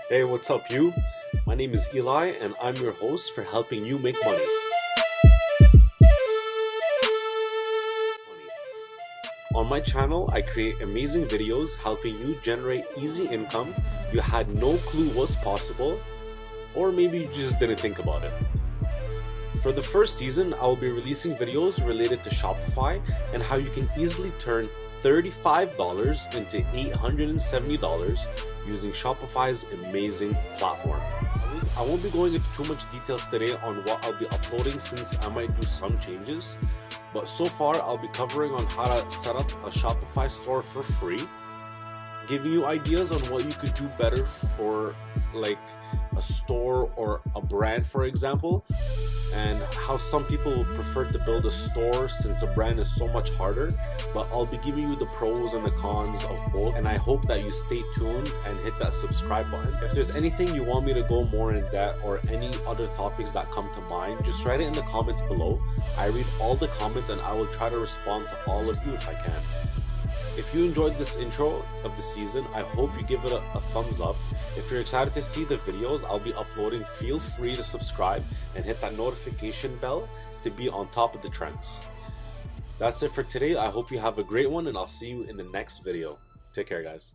Hey, what's up, you? My name is Eli, and I'm your host for helping you make money. On my channel, I create amazing videos helping you generate easy income you had no clue was possible, or maybe you just didn't think about it. For the first season, I will be releasing videos related to Shopify and how you can easily turn $35 into $870 using Shopify's amazing platform. I won't be going into too much details today on what I'll be uploading since I might do some changes, but so far I'll be covering on how to set up a Shopify store for free, giving you ideas on what you could do better for like a store or a brand, for example, and how some people would prefer to build a store since a brand is so much harder. But I'll be giving you the pros and the cons of both, and I hope that you stay tuned and hit that subscribe button. If there's anything you want me to go more in depth or any other topics that come to mind, just write it in the comments below. I read all the comments and I will try to respond to all of you if I can. If you enjoyed this intro of the season, I hope you give it a thumbs up. If you're excited to see the videos I'll be uploading, feel free to subscribe and hit that notification bell to be on top of the trends. That's it for today. I hope you have a great one, and I'll see you in the next video. Take care, guys.